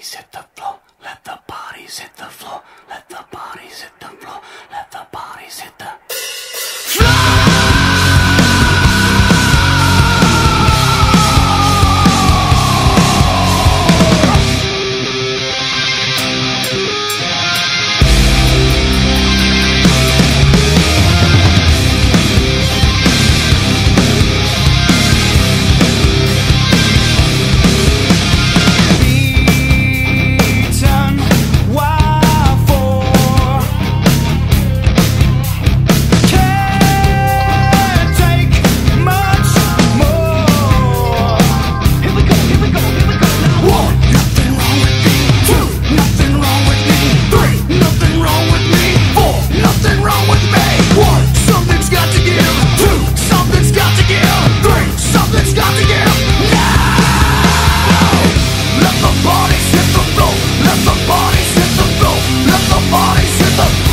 bodies hit the floor. Let the bodies hit the floor. Let the bodies hit the floor. Let the bodies hit the bodies hit the